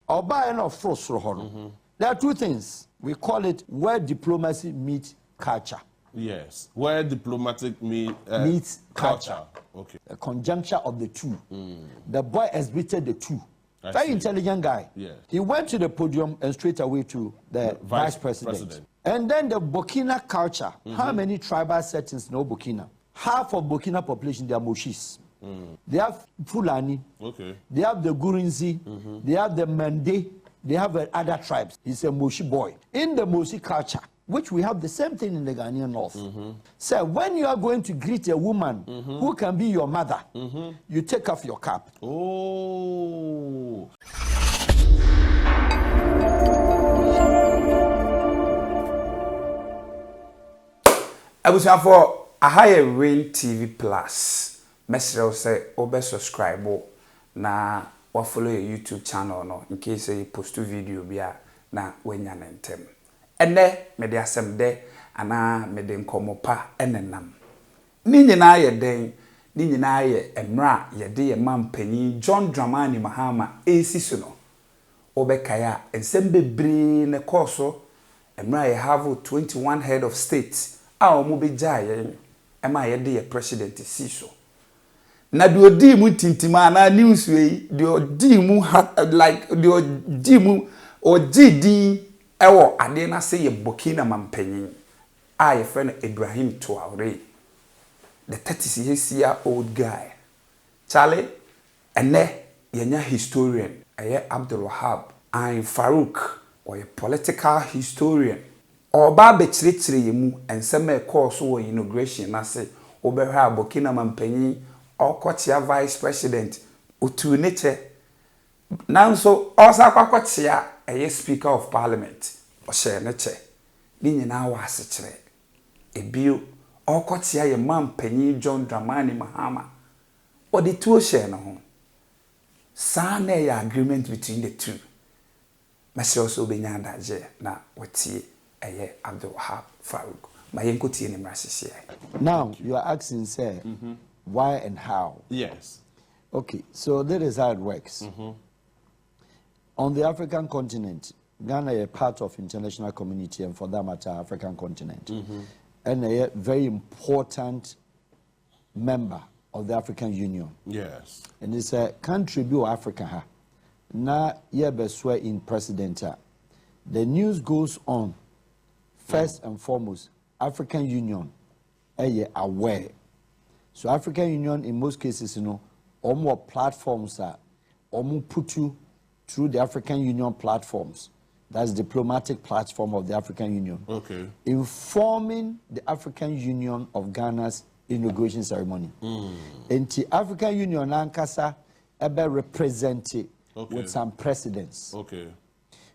Oba and of frostro. There are two things. We call it where diplomacy meets culture. Yes, where diplomatic meets culture. Okay. A conjuncture of the two. The boy exhibited the two. Very intelligent guy. Yes. He went to the podium and straight away to the vice president. And then the Burkina culture. How many tribal settings know Burkina? Half of Burkina population, they are Moshis. They have Fulani. Okay. They have the Gurinzi. They have the Mende. They have other tribes. He's a Moshi boy. In the Moshi culture, which we have the same thing in the Ghanaian North. So when you are going to greet a woman who can be your mother, you take off your cap. Oh. I was for a higher Rain TV Plus. Message say obe subscribe na or follow your YouTube channel no in case you post a video bia na wenya nentem. Ene me de asem de ana me de nkomo pa enenam. Ni nyina ye den, ni nyina ye emra ye de ye mampanyi John Dramani Mahama esiso no. Obekaya ensem bebre ne koso emra ye have 21 head of state a omo beja ye ema ye de ye president siso. Na di odi mu tintima na news we di odi mu like di odi mu ogidi ewo ade na say ye Burkina mampanyin a ye friend Ibrahim Traoré, the 36-year-old guy. Charlie ene yenya historian aye Abdul Wahab and Farouk or a political historian oba be chire yemu enseme course wo inauguration na say obehwa Burkina mampanyin okotia vice president otu neche nanso osa kwakotia a speaker of parliament o share neche ni nyina wa asechire ebio okotia ye mampanyin John Dramani Mahama o de two share no ho sa na ya agreement between the two mase also benya ndaje na wetie eye Abdul Wahab Farouk mayenkotie ni mrasisi. Now you are asking say why and how? Yes. Okay, so that is how it works. On the African continent, Ghana is a part of international community and for that matter, African continent. And a very important member of the African Union. Yes. And it's a country of Africa. Na yebeswe in president. The news goes on. First and foremost, African Union are aware. So African Union, in most cases, you know, more platforms are put you through the African Union platforms. That's diplomatic platform of the African Union. Okay. Informing the African Union of Ghana's inauguration ceremony. And the African Union Ankasa ebe represented with some precedents. Okay.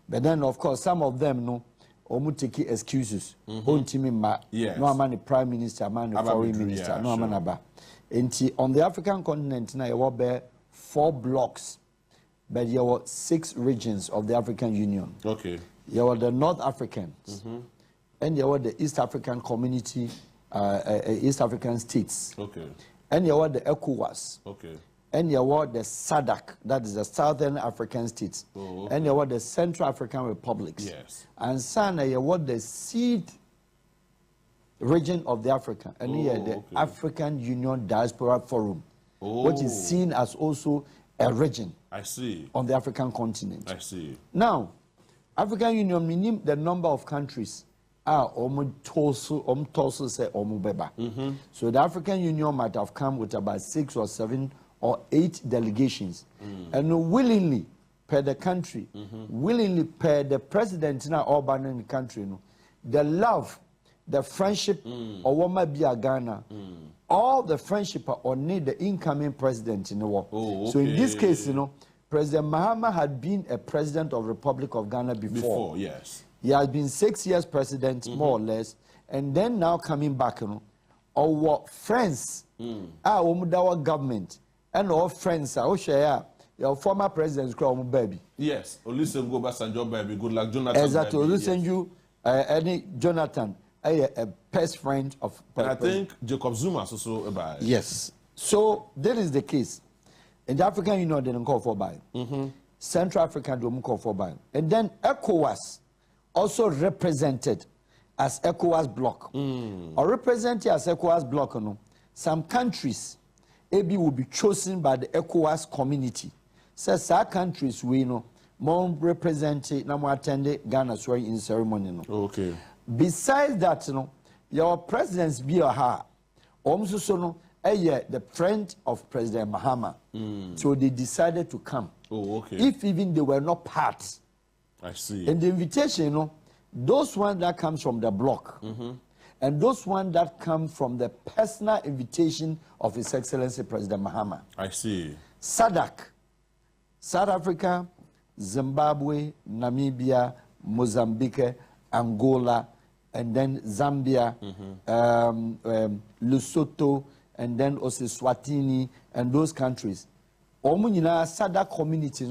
But then, of course, some of them no. Omu take excuses. Yes. No man the prime minister, man the foreign minister, no man aba. On the African continent now you have 4 blocks, but you have 6 regions of the African Union. Okay. You have the North Africans, and you have the East African community, East African states. Okay. And you have the ECOWAS. Okay. And you have the SADC, that is the Southern African states. And you have the Central African republics. Yes. And Sana, you have the seed region of the Africa. And you have the African Union Diaspora Forum, which is seen as also a region. I see. On the African continent. I see. Now, African Union, meaning the number of countries are almost say So the African Union might have come with about 6 or 7 or 8 delegations, and willingly per the country, willingly per the president now urban in the country, the love, the friendship, or what might be a Ghana, all the friendship or need the incoming president in the world. So in this case, President Mahama had been a president of Republic of Ghana before. Yes. He has been 6 years president, more or less, and then now coming back, our friends, our government. And all friends are share your former president's crown baby. Yes, Olusegun Obasanjo baby, good luck Jonathan. Exactly, Olusegun, any Jonathan, a best friend of. And I think Jacob Zuma also about. Yes, so that is the case. In the African Union, they don't call for buy. Central African Democratic, and then ECOWAS also represented as ECOWAS bloc, or represented as ECOWAS bloc. No, some countries, AB will be chosen by the ECOWAS community. Says our countries we know more represented, now attended Ghana swearing-in ceremony. No. Okay. Besides that, your presidents be a ha, no, the friend of President Mahama. So they decided to come. Oh, okay. If even they were not part. I see. And the invitation, those ones that comes from the bloc, and those ones that come from the personal invitation of His Excellency President Mahama. I see. SADC, South Africa, Zimbabwe, Namibia, Mozambique, Angola, and then Zambia, Lesotho, and then also Swatini, and those countries. Omunina SADC community,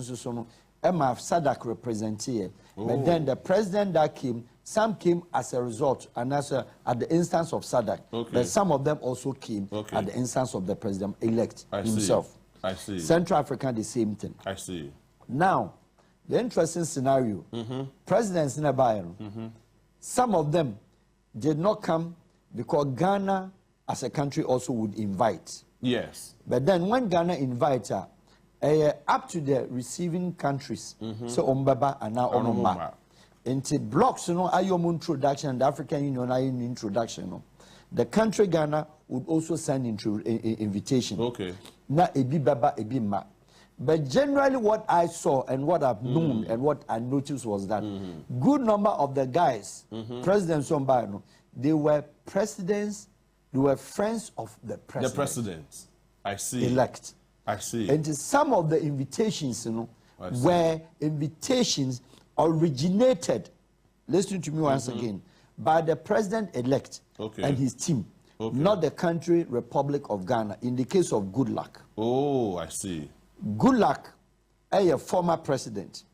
Emma SADC represented. But then the president that came, some came as a result, and as at the instance of SADC. Okay. But some of them also came at the instance of the president-elect himself. I see. Central Africa, the same thing. I see. Now, the interesting scenario, presidents in a Bayern, some of them did not come because Ghana as a country also would invite. Yes. But then when Ghana invites her, up to the receiving countries, so Ombaba and now Onoma. Into blocks, Ayom introduction and the African Union Ayom introduction. The country Ghana would also send invitation. Okay. Na ebi baba ebi ma. But generally what I saw and what I've known and what I noticed was that good number of the guys, President Somba, they were presidents, they were friends of the president. The president. I see. Elect. I see. And some of the invitations, were invitations originated, listen to me once again, by the president-elect and his team, not the country Republic of Ghana, in the case of Goodluck. Oh, I see. Goodluck, a former president.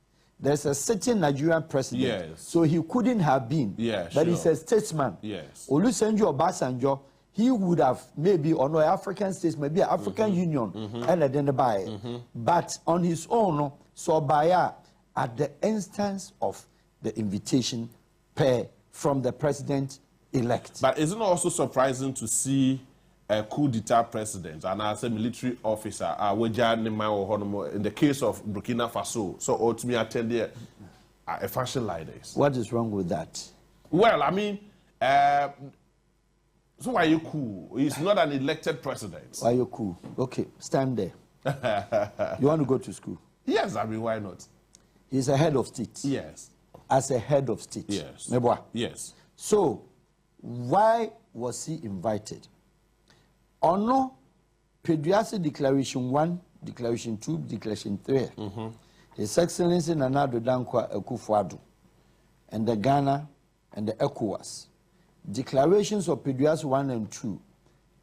There's a certain Nigerian president, yes. So he couldn't have been, but he's a statesman. Yes. Olusegun Obasanjo, he would have maybe on an African states, maybe an African Union, and identify. But on his own, so by at the instance of the invitation from the president-elect. But isn't it also surprising to see a coup d'etat president and as a military officer, in the case of Burkina Faso, so ultimately attended a fashion like this? What is wrong with that? Well, I mean, so why are you cool? He's not an elected president. Why are you cool? Okay, stand there. You want to go to school? Yes, I mean, why not? He's a head of state. Yes. As a head of state. Yes. Yes. So, why was he invited? Ono, Pediasi Declaration 1, Declaration 2, Declaration 3. His Excellency Nana Addo Dankwa Akufo-Addo and the Ghana and the ECOWAS. Declarations of Pediasi 1 and 2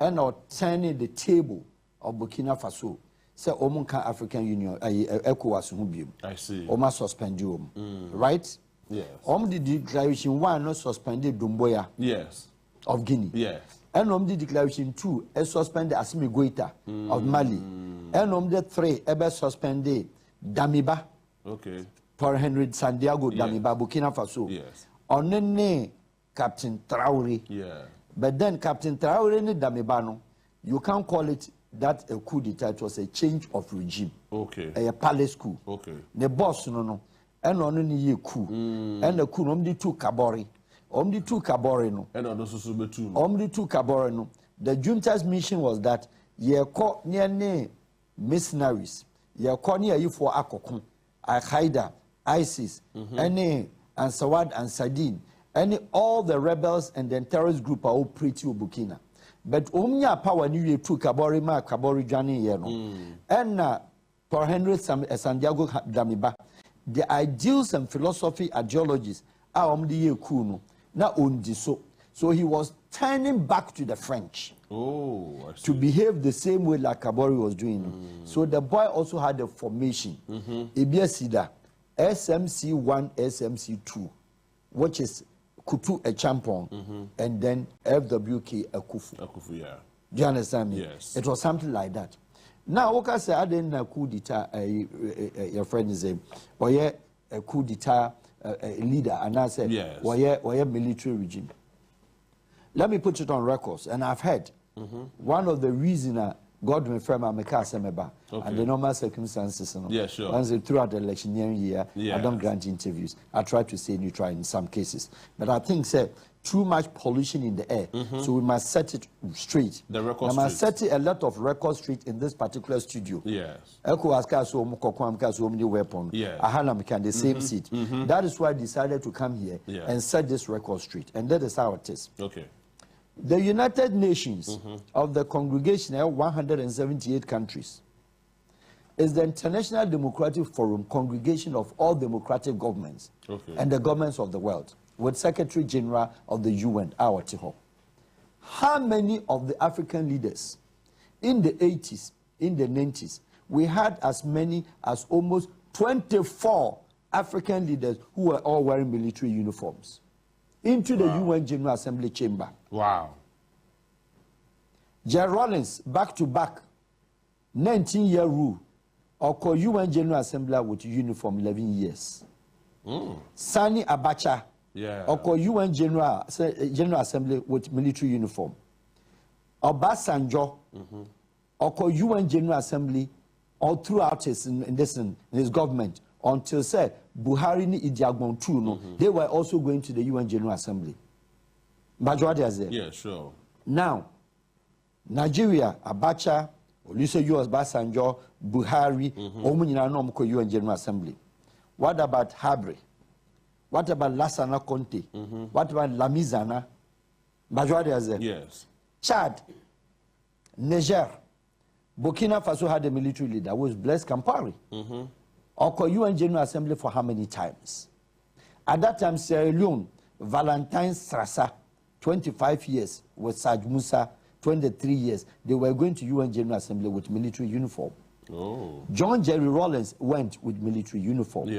and are turning the table of Burkina Faso. Say Omunka African Union, ECOWAS Hubium. I see. Oma suspend you. Right? Yes. The Declaration 1 no suspended Dumboya. Yes. Of Guinea. Yes. And the Declaration 2 suspended Assimi Goïta of Mali. And the 3 suspended Damiba. Okay. For Henry Santiago Damiba, Burkina Faso. Yes. On the name Captain Traoré. Yeah. But then Captain Traoré ni Damibano, you can't call it that a coup d'etat. It was a change of regime. Okay. A palace coup. Okay. The boss no. And on any coup. And the coup only two Kabori. Only two Kabori no. And on also two. Only two Kabori no. The junta's mission was that ye caught near mercenaries. Ye caught near you for Akokun, Al-Qaeda, ISIS, and Sawad and Sadin. All the rebels and the terrorist group are all pretty Burkina. But omnia power new two Kabori ma Kabori Jani yeno. And for Henry Santiago Damiba, the ideals and philosophy ideologies are the kuno. Na undi so he was turning back to the French. Oh, I see. To behave the same way like Kabori was doing. So the boy also had a formation. Ibiasida, SMC1, SMC2, which is Kutu a Champon, and then FWK a Kufu. Yeah. Do you understand me? Yes. It was something like that. Now, what I say, I didn't coup d'etat, your friend is a coup d'etat leader, and I said, yes. Why military regime. Let me put it on records, and I've heard one of the reasons God may firm and the normal circumstances. Yeah, sure. Once throughout the electioneering year, yes. I don't grant interviews. I try to stay neutral in some cases. But I think, sir, too much pollution in the air. So we must set it straight. The record I must set a lot of records straight in this particular studio. Yes. Weapon. Yes. The same seat. That is why I decided to come here and set this record straight. And that is how it is. Okay. The United Nations of the congregation of 178 countries is the International Democratic Forum, congregation of all democratic governments and the governments of the world, with Secretary General of the UN, Awatiho. How many of the African leaders in the 80s, in the 90s, we had as many as almost 24 African leaders who were all wearing military uniforms into the UN General Assembly chamber. Wow. Jerry Rawlings, back to back, 19-year rule, or UN General Assembly with uniform 11 years. Sani Abacha, or UN General Assembly with military uniform. Obasanjo, or UN General Assembly, all throughout his government, until say Buhari ni Idiagbon too, they were also going to the UN General Assembly. Majority as there. Yeah, sure. Now, Nigeria, Abacha, Olusegun Obasanjo, Buhari, Omunyina no mko UN General Assembly. What about Habre? What about Lassana Conte? What about Lamizana? Majority as there. Yes. Chad, Niger, Burkina Faso had a military leader who was Blaise Compaoré. Or UN General Assembly for how many times? At that time, Sierra Leone, Valentine Strassa, 25 years, with Saj Musa, 23 years. They were going to UN General Assembly with military uniform. John Jerry Rawlings went with military uniform.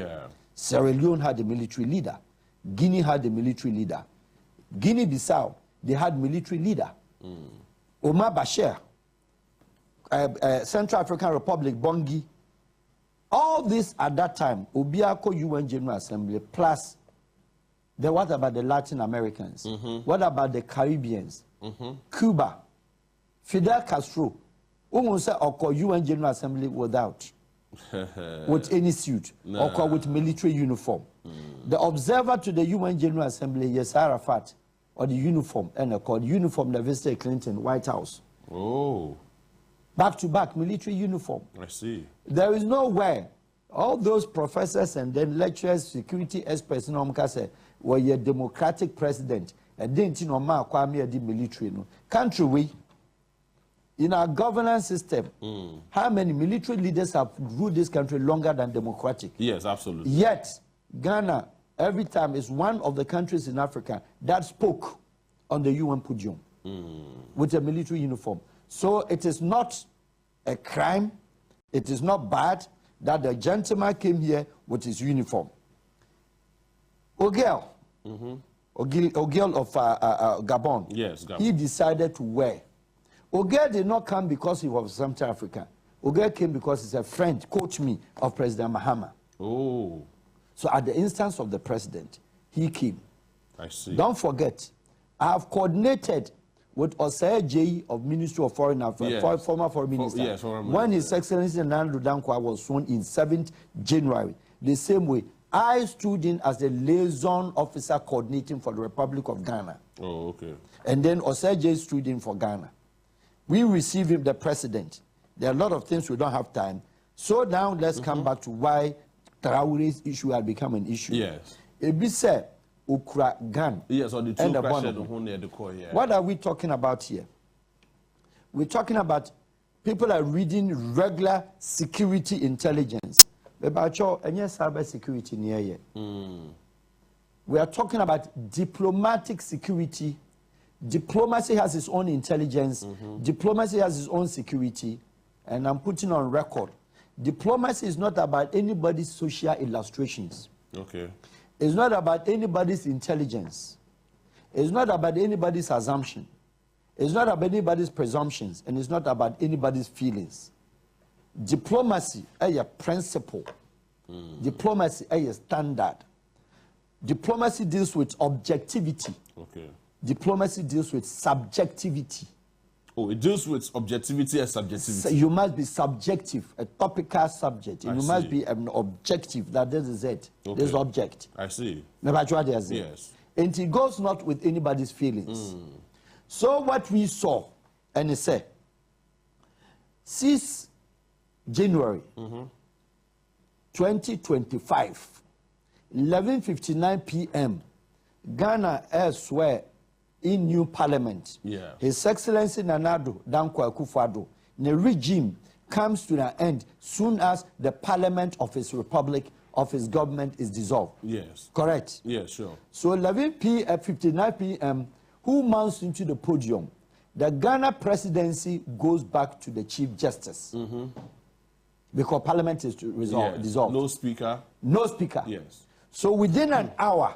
Sierra Leone had a military leader. Guinea had a military leader. Guinea-Bissau, they had military leader. Omar Bashir, Central African Republic, Bongi. All this at that time, Obiako UN General Assembly, plus what about the Latin Americans? What about the Caribbeans? Cuba, Fidel Castro, almost or UN General Assembly without, with any suit, or with military uniform. The observer to the UN General Assembly, yes, Arafat, or the uniform, and called uniform, the visited Clinton, White House. Back to back, military uniform. I see. There is nowhere. All those professors and then lecturers, security experts, were a democratic president. And then, the military. Country, we, in our governance system, how many military leaders have ruled this country longer than democratic? Yes, absolutely. Yet, Ghana, every time, is one of the countries in Africa that spoke on the UN podium with a military uniform. So it is not a crime, it is not bad that the gentleman came here with his uniform. Ogel of Gabon, yes, Gabon, he decided to wear. Ogel did not come because he was from South Africa. Ogel came because he's a friend, coach me, of President Mahama. So at the instance of the president, he came. I see. Don't forget, I have coordinated with Osei J of Ministry of Foreign Affairs, former foreign minister, when His Excellency Nando Dankwa was sworn in 7th January. The same way, I stood in as the liaison officer coordinating for the Republic of Ghana. And then Osei J stood in for Ghana. We received him, the president. There are a lot of things we don't have time. So now let's come back to why Traore's issue had become an issue. Ebi said, Ukra gun. Yes, on the two What are we talking about here? We're talking about people are reading regular security intelligence. About your cyber security near here. We are talking about diplomatic security. Diplomacy has its own intelligence. Diplomacy has its own security. And I'm putting on record. Diplomacy is not about anybody's social illustrations. It's not about anybody's intelligence. It's not about anybody's assumption. It's not about anybody's presumptions. And it's not about anybody's feelings. Diplomacy a principle. Diplomacy a standard. Diplomacy deals with objectivity. Okay. Diplomacy deals with subjectivity. Oh, it deals with objectivity and subjectivity. So you must be subjective, a topical subject. You must be an objective. That this is it. Okay. This object. I see. Yes. And it goes not with anybody's feelings. So what we saw, and it said, 6 January 2025, 11:59 p.m., Ghana swear in new parliament. Yeah. His Excellency Nana Addo Dankwa Akufo-Addo, the regime comes to an end soon as the parliament of his republic, of his government is dissolved. Yes. Correct? Yes, sure. So 59 p.m., who mounts into the podium? The Ghana presidency goes back to the Chief Justice. Because parliament is dissolved. No speaker. No speaker. Yes. So within an hour,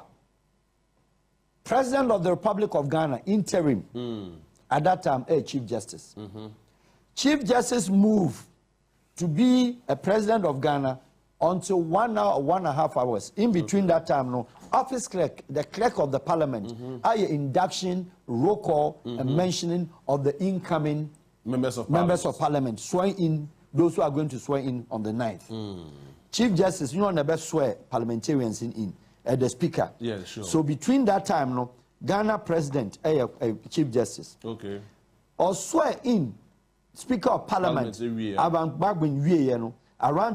President of the Republic of Ghana, interim, at that time, Chief Justice. Chief Justice moved to be a president of Ghana until 1 hour or 1.5 hours. In between that time, no, office clerk, the clerk of the parliament, induction, roll call, and mentioning of the incoming members of parliament, swearing in those who are going to swear in on the 9th. Chief Justice, you know, never swear parliamentarians in the speaker. Yeah, sure. So between that time, no, Ghana president, Chief Justice, okay, or swear in Speaker of Parliament, around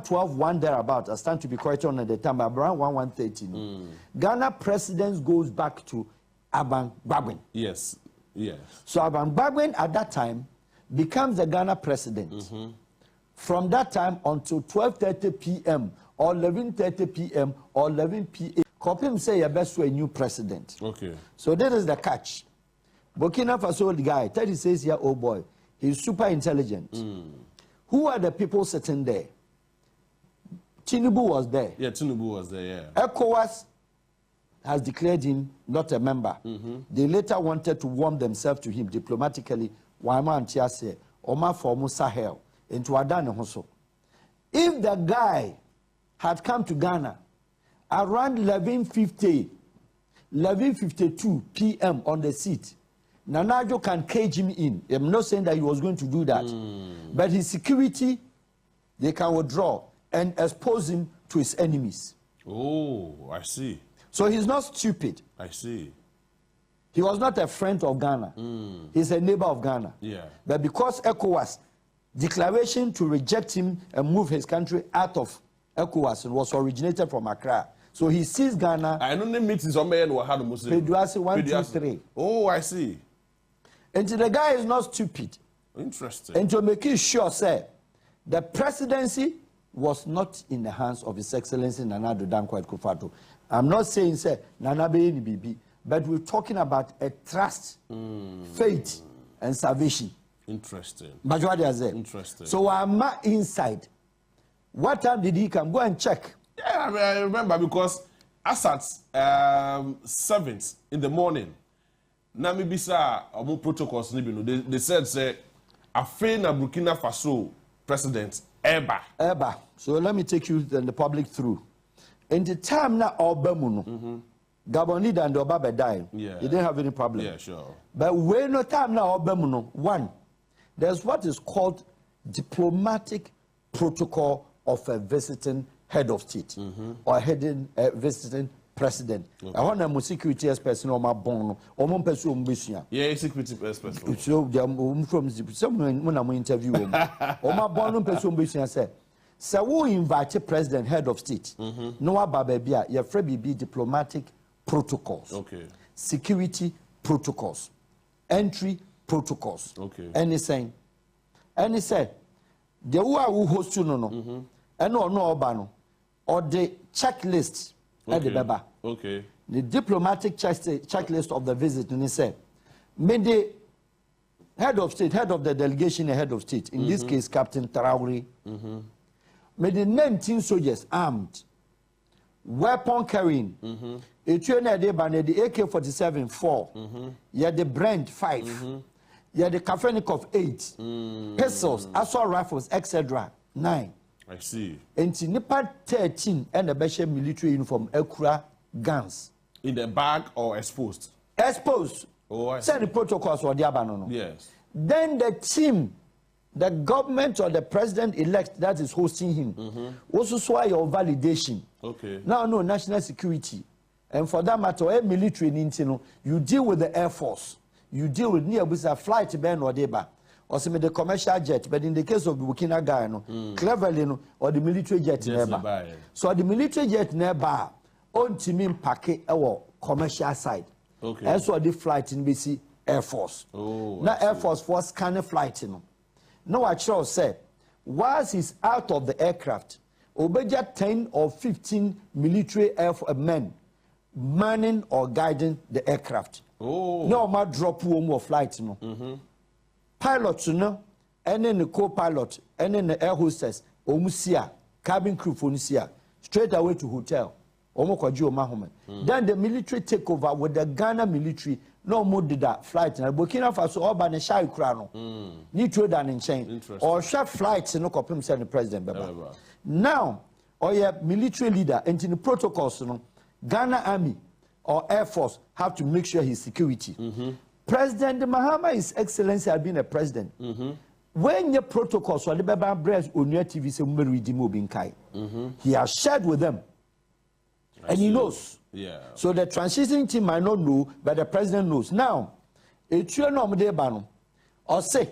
12:01 thereabout. I stand to be corrected on the time, around 1:30. Ghana president goes back to Abang Gbagben. Yes, yes. So Abang Gbagben at that time becomes the Ghana president. From that time until 12:30 p.m. or 11:30 p.m. or 11 p.m. Kopim say you best a new president. Okay. So that is the catch. Burkina Faso guy, 36-year-old boy, he's super intelligent. Who are the people sitting there? Tinubu was there. Yeah, Tinubu was there, yeah. ECOWAS has declared him not a member. They later wanted to warm themselves to him diplomatically. Wama Antiase, Oma Formu Sahel, into Adane Hoso. If the guy had come to Ghana around 11:52 p.m. on the seat, Nana Addo can cage him in. I'm not saying that he was going to do that. But his security, they can withdraw and expose him to his enemies. Oh, I see. So he's not stupid. I see. He was not a friend of Ghana. He's a neighbor of Ghana. Yeah. But because ECOWAS declaration to reject him and move his country out of ECOWAS was originated from Accra. So he sees Ghana. I know the meetings on me and Ghanamusic. Peduasi 1, 2, 3. Oh, I see. And the guy is not stupid. Interesting. And to make it sure, sir, the presidency was not in the hands of His Excellency Nana Addo Dankwa Akufo-Addo. I'm not saying, sir, Nana Beyeni Bibi, but we're talking about a trust, faith, and salvation. Interesting. Interesting. So I'm inside. What time did he come? Go and check. Yeah, I remember because as at 7th in the morning, Namibisa omo protocols they said say afe na Burkina Faso president Eba. So let me take you and the public through. In the time na Obamuno, Gabon leader and Obabe died. Yeah. He didn't have any problem. Yeah, sure. But when no time now Obamuno, one, there's what is called diplomatic protocol of a visiting head of state or visiting president. I want a security person or my bone or one person. Yeah, security person. So from someone when I'm interview or my bone person said, so we invite president head of state. No bababia, your friend be diplomatic protocols. Okay. Security protocols. Entry protocols. Okay. And he said, the who host you no. And no obano or the checklist at the baba. Okay. The diplomatic checklist of the visit, and he said, may the head of state, head of the delegation, head of state, in this case, Captain Traore, may the 19 soldiers armed, weapon carrying, the AK-47 4, the Brent 5, the Kafenikov 8, pistols, assault rifles, etc. 9. I see. Enti nipa 13 and the best military uniform ekura guns. In the bag or exposed? Exposed. Oh, I see. Send the protocols or the abanono. Yes. Then the team, the government or the president-elect that is hosting him, also saw your validation. Okay. Now, no national security. And for that matter, a military, you deal with the Air Force. You deal with near with a flight ban or deba. Or some of the commercial jet, but in the case of the Burkina guy, cleverly, or the military jet nearby. So the military jet nearby, on team packet our commercial side. Okay. And so the flight in BC Air Force. Oh, now Air Force was kind of flight, No, I shall say, whilst he's out of the aircraft, Obeja 10 or 15 military men manning or guiding the aircraft. Oh. No, my drop one more flight, Pilots, and then the co-pilot, and then the air hostess, Omusia, cabin crew for Nisia, straight away to hotel. Omokwaji Mahama. Then the military take over with the Ghana military. No more did that flight. Na Burkina Faso or Banisha Ukrano. Need to done in chain. Or short flights no copim send the president. Now, or your military leader and in the protocols, Ghana Army or Air Force have to make sure his security. President Mahama, His Excellency, has been a president. When your protocols or the Baba Breast on your TV say he has shared with them. And he knows. Yeah. So the transition team might not know, but the president knows. Now, it's your normal or say,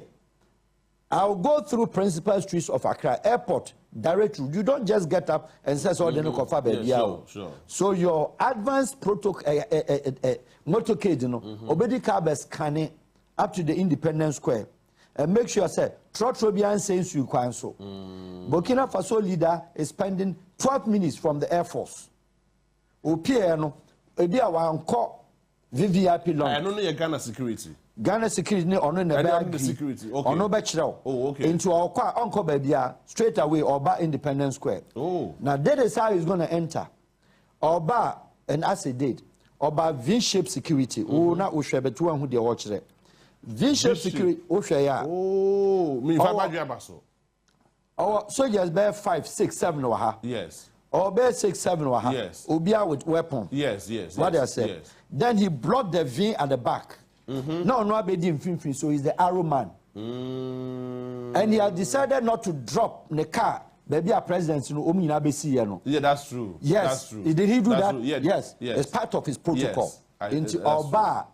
I'll go through principal streets of Accra Airport, direct route. You don't just get up and say, so then sure. So your advanced protocol, motorcade, obedi car scanning up to the Independence Square. And make sure, say, Trotrobian says you cancel. Burkina Faso leader is spending 12 minutes from the Air Force. Opiano, ebi a wanko VVIP long. I don't know Ghana security. Ghana security on the security. Okay. On no bachelor. Oh, okay. Into our uncle baby straight away Oba Independence Square. Oh. Now that is how he's gonna enter. Oba and as he did. Oba V-shape security. Oh, na ushebe tu who they watch it. V-shape security. Oh, me baso. Our soldiers bear 5, 6, 7 waha. Yes. Or bear 6, 7 waha. Yes. Obia with weapon. Yes. What they say. Yes. Then he blocked the V at the back. No, abedi in so he's the arrow man. And he has decided not to drop the car. Baby, our president, Yeah, that's true. Yes. That's true. Did he do that's that? True. Yeah, yes. It's part of his protocol. Yes. Into Oba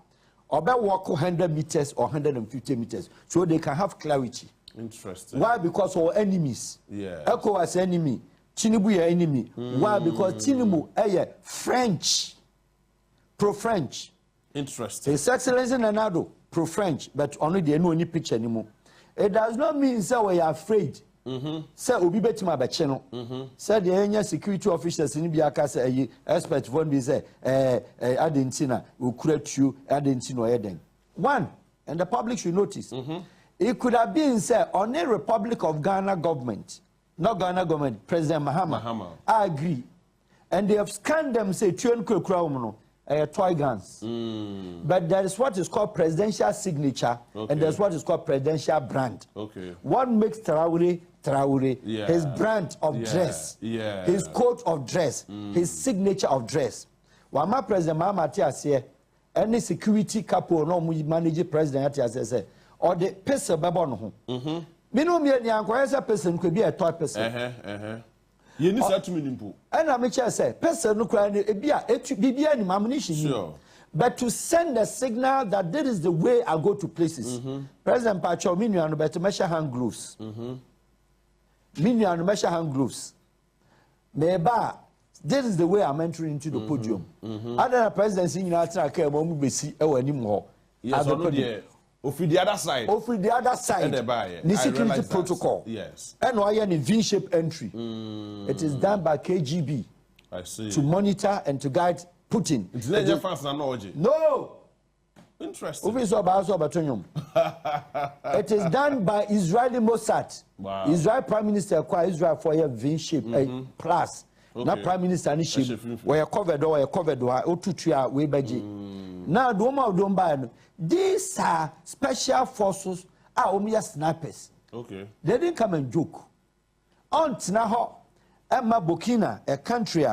walk 100 meters or 150 meters. So they can have clarity. Interesting. Why? Because our enemies. Yeah. ECOWAS enemy. Tinubu your enemy. Why? Because Tinubu French. Pro-French. Interesting. His Excellency Nanado, pro-French, but only they know any picture anymore. It does not mean that we are afraid. Say Obi betima becheno. Say the area security officers in Biaka say expert one be say Argentina will create you Argentina Eden. One, and the public should notice. It could have been said on a Republic of Ghana government, not Ghana government, President Mahama. I agree. And they have scanned them say toy guns. But there is what is called presidential signature, and there's what is called presidential brand. Okay. What makes Traore, his brand of dress, his coat of dress, his signature of dress. Wama President Mahama Tiasie, any security couple no manage president Tiasie, or the person Babon. Me as a person could be a toy person. You need to mean and I'm say person no cry be any ammunition. Sure. But to send a signal that this is the way I go to places. President Pacho Minian better measure hand gloves. Minian measure hand gloves. Meba, this is the way I'm entering into the podium. Other presidents in United States anymore. Yes, over the other side. Over the other side. The security protocol. Yes. And why a V-shaped entry. It is done by KGB. I see. To monitor and to guide Putin. It's not your fans analogy. No. Interesting. It is done by Israeli Mossad. Wow. Israel Prime Minister acquired Israel for a V-shape plus. Not Prime Minister initiative. Where covered or we beji. Now, these are special forces are only snipers. Okay. They didn't come and joke. Aunt Naho, Emma Burkina, a country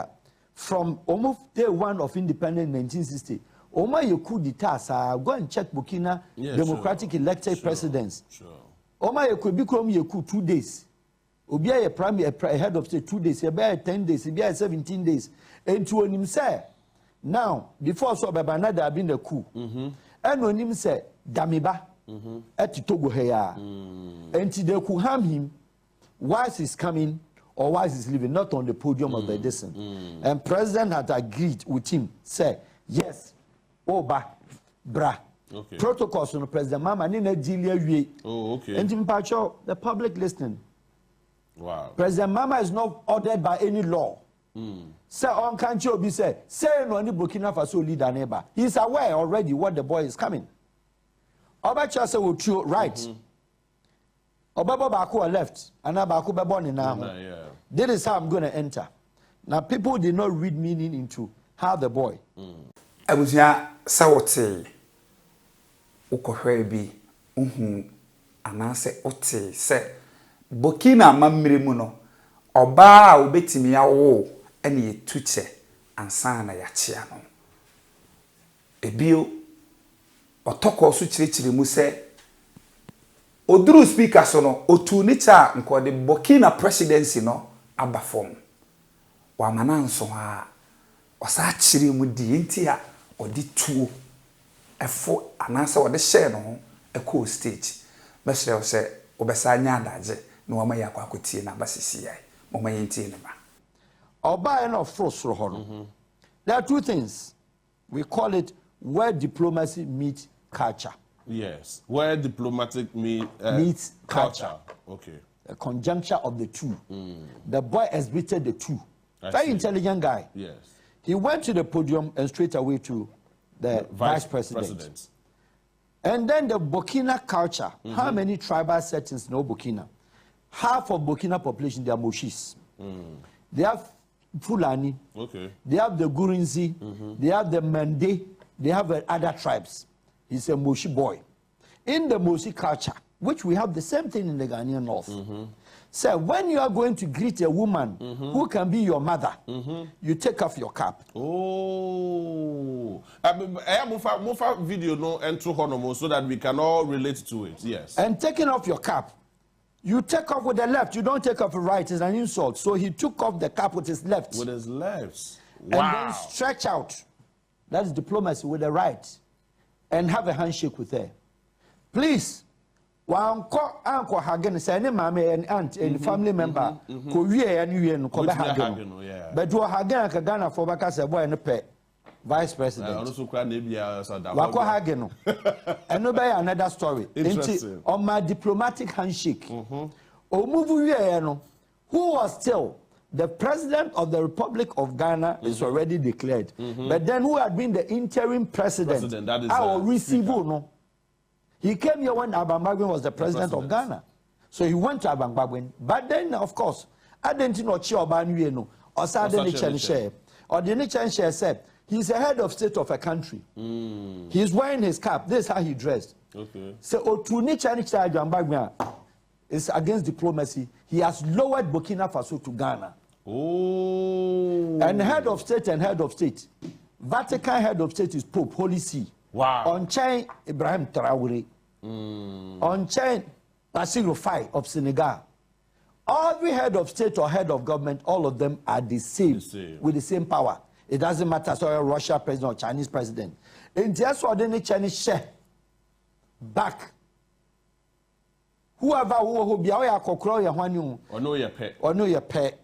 from almost day one of independence 1960. Oma you coup d'etat, go and check Burkina democratic elected presidents. Oma you could become you coup 2 days. Obia a prime a head of state 2 days, about 10 days, about 17 days. And to him say, now before so another have been a coup. And on him say, Damiba, at Togo Heya. And they could harm him whilst he's coming or whilst he's leaving, not on the podium of the distance. And President had agreed with him, say, yes. Oba, bra. Okay. Protocols on President Mahama Nina Jilia. Oh, okay. And in Pacho, the public listening. Wow. President Mahama is not ordered by any law. Say on country be say no any Burkina Faso leader neighbor. He's aware already what the boy is coming. Obacha say will true right. Obaba Baku left, and Baku Baboni now. This is how I'm going to enter. Now people did not read meaning into how the boy. Abusia sawote ukohwe bi anase ote se Burkina mamire mu no oba obetimi yawo ene yetuche ansa na yachia no ebio otoko so chirechire mu se oduru speaker so no otu ni cha nkode Burkina presidency no aba form wa mananso ha osa chire mu di ntia odi tuo efo anasa odi share no eko stage mesre se obesa nya adaje no wama yakwa akotie na basisi yai mama yentie ne ba oba en of frosro ho no. There are two things we call it where diplomacy meets culture. Yes, where diplomatic meets culture. Okay, a conjuncture of the two. The boy exhibited the two. Very intelligent guy. Yes. He went to the podium and straight away to the vice president. And then the Burkina culture. How many tribal settings know Burkina? Half of Burkina population, they are Moshis. They have Fulani. Okay. They have the Gurinzi. They have the Mende. They have other tribes. He's a Moshi boy. In the Moshi culture, which we have the same thing in the Ghanaian North. So when you are going to greet a woman who can be your mother, you take off your cap. Oh, I have video no entro honomo so that we can all relate to it. Yes. And taking off your cap, you take off with the left. You don't take off the right. It's an insult. So he took off the cap with his left. With his left. Wow. And then stretch out. That is diplomacy with the right, and have a handshake with her. Please. Uncle Hagen say any mammy and aunt and family member ko wie and you no ko be Hagen. But do Hagen ka Ghana for baka say boy no pay vice president. Also kra na bia so da. Wako Hagen no. And no be another story. Interesting. On my diplomatic handshake. O move wie no who was still the president of the Republic of Ghana is already declared. But then who had been the interim president that is our receiver no. He came here when Abambagwin was the president of Ghana. So he went to Abambagwin. But then, of course, I didn't know Chiobanu no or Sadeni share. Or the Nichan share said, he's the head of state of a country. He's wearing his cap. This is how he dressed. Okay. So Abambagwin is against diplomacy. He has lowered Burkina Faso to Ghana. Oh. And head of state. Vatican head of state is Pope, Holy See. Wow. On chain Ibrahim Traoré. On chain Bassirou Faye of Senegal. Every head of state or head of government, all of them are the same. With the same power. It doesn't matter so a Russia president or Chinese president. And just what any Chinese share back. Whoever who be our kokro ya hwanu or no your pet.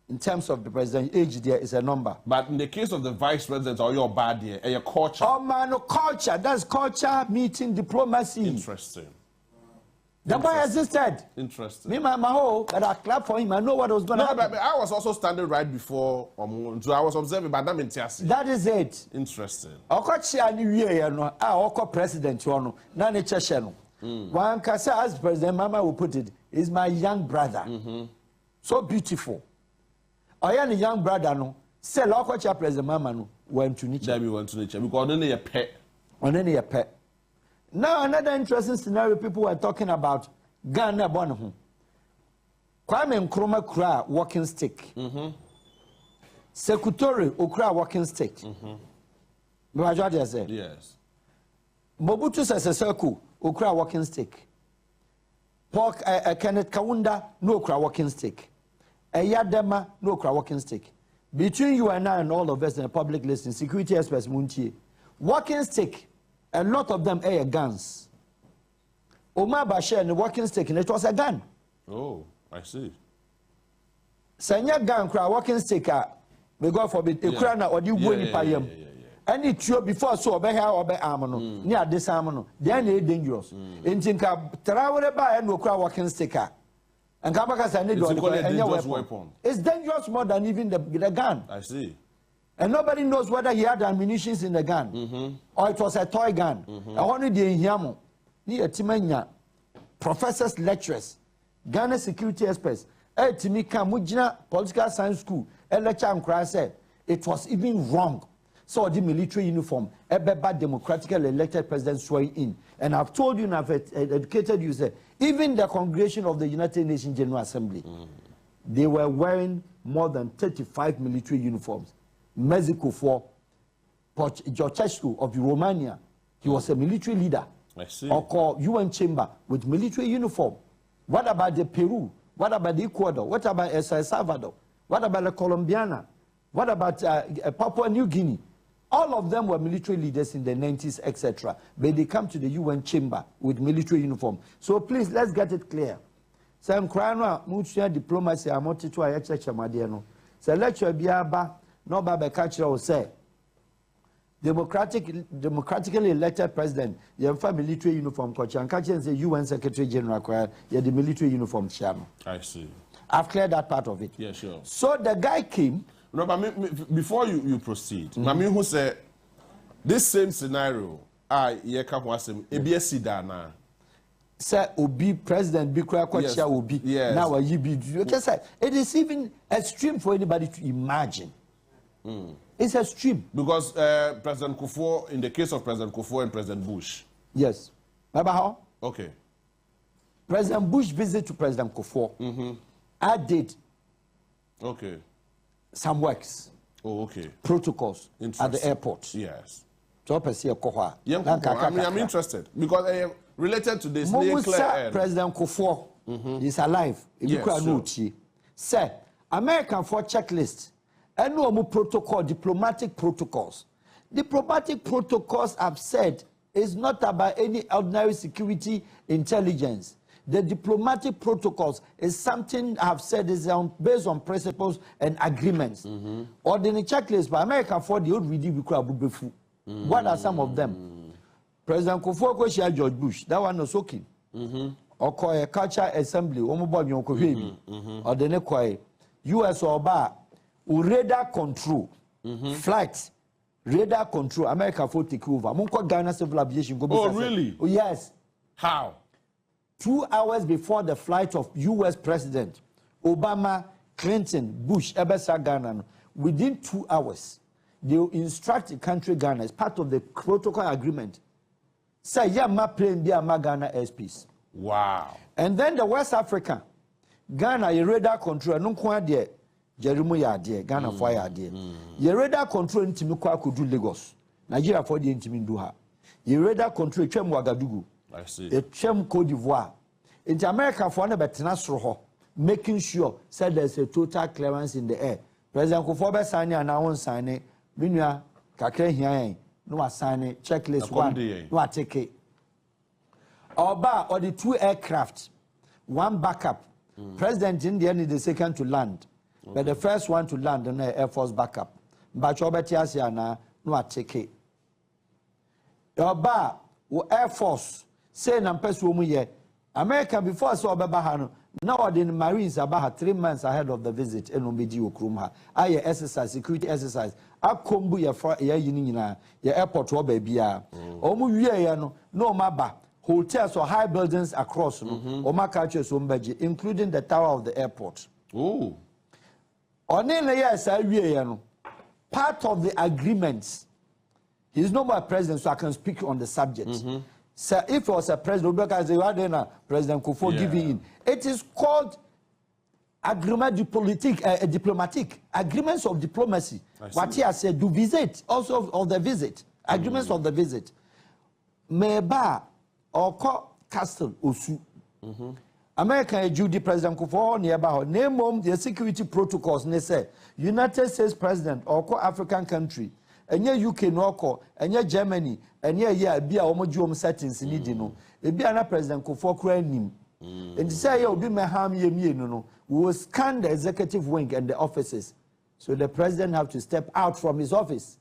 In terms of the president, age there is a number. But in the case of the vice president or your bad here, your culture. Oh man, no culture. That's culture meeting diplomacy. Interesting. The boy existed. Interesting. Me, my whole, but I clap for him. I know what was going to happen. But I was also standing right before, so I was observing, but that is it. Interesting. Okochi ani wiye no, oko president no, na ne cheshe no. One can say, as President Mahama will put it, is my young brother. So beautiful. Oya ni young brother no, say Okochi President Mahama no, went to nature. That we went to nature because only a pet. Only a pet. Now another interesting scenario people were talking about Ghana born. Kwame Nkrumah kura walking stick. Sekutore okura walking stick. Yes. Mobutu Sese Seko okura walking stick. Kenneth Kaunda no okura walking stick. Eyadema no okura walking stick. Between you and I and all of us in the public listing, security experts Muntie, walking stick, a lot of them are guns. Omar Bashir and the walking stick, and it was a gun. Oh, I see. Sanya gun cry walking stick, may God forbid, a crana or you win payam. Any true before so obey her or armono, near this armono, they are dangerous. In Tinka, travel by and no cry walking sticker. And Kabakas and any weapon. It's dangerous more than even the gun. I see. And nobody knows whether he had ammunition in the gun or it was a toy gun. I wanted the Yamo, near Timanya, professors, lecturers, Ghana security experts, Timika Mujina, political science school, and lecture and cry said it was even wrong. So the military uniform, a bad democratically elected president swearing in. And I've told you and I've educated you, say, even the congregation of the United Nations General Assembly, they were wearing more than 35 military uniforms. Mexico for Georgescu of Romania, he was a military leader. I see. Or called UN chamber with military uniform. What about the Peru? What about the Ecuador? What about El Salvador? What about the Colombiana? What about Papua New Guinea? All of them were military leaders in the 90s, etc. But they come to the UN chamber with military uniform. So please, let's get it clear. So I'm crying out, mutual diplomacy, I'm not to a church, Madiano. So lecture Biaba, no Baba Catcher will say, democratically elected president, you have a military uniform, coach, and catch and say UN Secretary General, you have the military uniform, chairman. I see. I've cleared that part of it. Yeah, sure. So the guy came. No, but before you proceed, Mami who said this same scenario, ye can was ABS Dana. Sir Obi, President Bikra Kwacha Obi. Yes. Now it is even extreme for anybody to imagine. It's extreme. Because President Kufuor, in the case of President Kufuor and President Bush. Yes. Remember how? Okay. President Bush visit to President Kufuor. I did. Okay. Some works. Oh, okay. Protocols at the airport. Yes. I'm interested because related to this, President Kufuor is alive. Yes, sure. Sir, American for checklist. And no more protocol, diplomatic protocols. Diplomatic protocols, I've said, is not about any ordinary security intelligence. The diplomatic protocols is something I've said is based on principles and agreements. Or the checklist by American for the old reading. What are some of them? President Kufuor share George Bush. That one was okay. Or call a culture assembly. Or the next US or bar. Radar control, flight, radar control. America for take over. Munko Ghana Civil Aviation. Oh, really? Oh, yes. How? 2 hours before the flight of US President Obama, Clinton, Bush, Ebesa Ghana, within 2 hours, they will instruct the country Ghana as part of the protocol agreement. Say, yeah, my plane, be a Ghana airspace. Wow. And then the West Africa, Ghana, a radar control, no quite Jeremy Yardie, Ghana for Yardie. Your radar control in Timukwa could do Lagos. Nigeria for the Intiminduha. Your radar control Chem Wagadugu. I see. A Chem Cote d'Ivoire. In America for another Tenasroho, making sure said there's a total clearance in the air. President Kufuor signing and I won't sign it. Minya Kakre here, no sign checklist one, no take it. Or the 2 aircraft, 1 backup. President India need the second to land. But the first one to land on the Air Force backup. But Chobetiasiana, no take it. Your Air Force, say Nampesumu, America before I saw Babahano, now the Marines about 3 months ahead of the visit in Umbidi Ukrumha. I exercise, security exercise. I kombu your airport or baby. Omu no maba. Hotels or high buildings across Oma cultures including the tower of the airport. Oh. Part of the agreements, he's no more president, so I can speak on the subject. So if it was a president, President Kufuor giving in, it is called agreement diplomatic agreements of diplomacy. What he has said, do visit also of the visit agreements of the visit. Meba or castle osu. American Judy President Kufuor nearby name the security protocols. They say United States President or African country. And yeah, UK no call, and yeah, Germany, and yeah, be a homogeneous settings in Idino. It be another President Kufuor crying him. And say, you'll be Mahama, no. We will scan the executive wing and the offices. So the president have to step out from his office.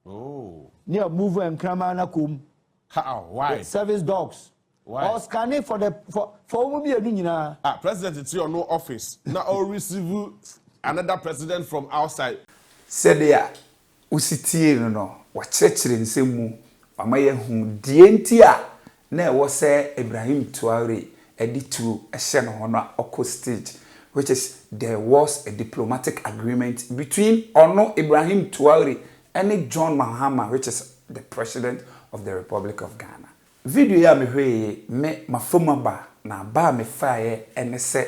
Oh. Near move and Kramana kum. How? Why? Service dogs. Why? Or scanning for President, it's your no office. Now all receive another president from outside. Said ya usitie no wakyerɛkyerɛ nsɛm mu mama yɛ hu die ntia na ɛwɔ sɛ Ibrahim Traoré editu ɛhyɛ no ho na ɔkɔ stage, which is there was a diplomatic agreement between Ono Ibrahim Traoré and John Mahama, which is the president of the Republic of Ghana. Video ya mehwe me mafoma ba na ba me fae ene se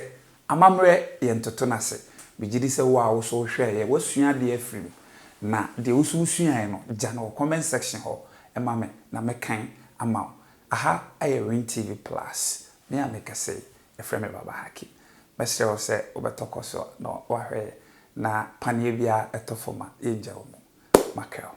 amamre ye ntoto na se bigidi se wa wo so hwe ye wasua de afiri na de usua no gya no comment section ho ema me na me kan ama aha aye Ring TV Plus me ameka se efre me baba haki mesre wo se obetokoso no wa hwe na panie bia etofoma enja wo makel.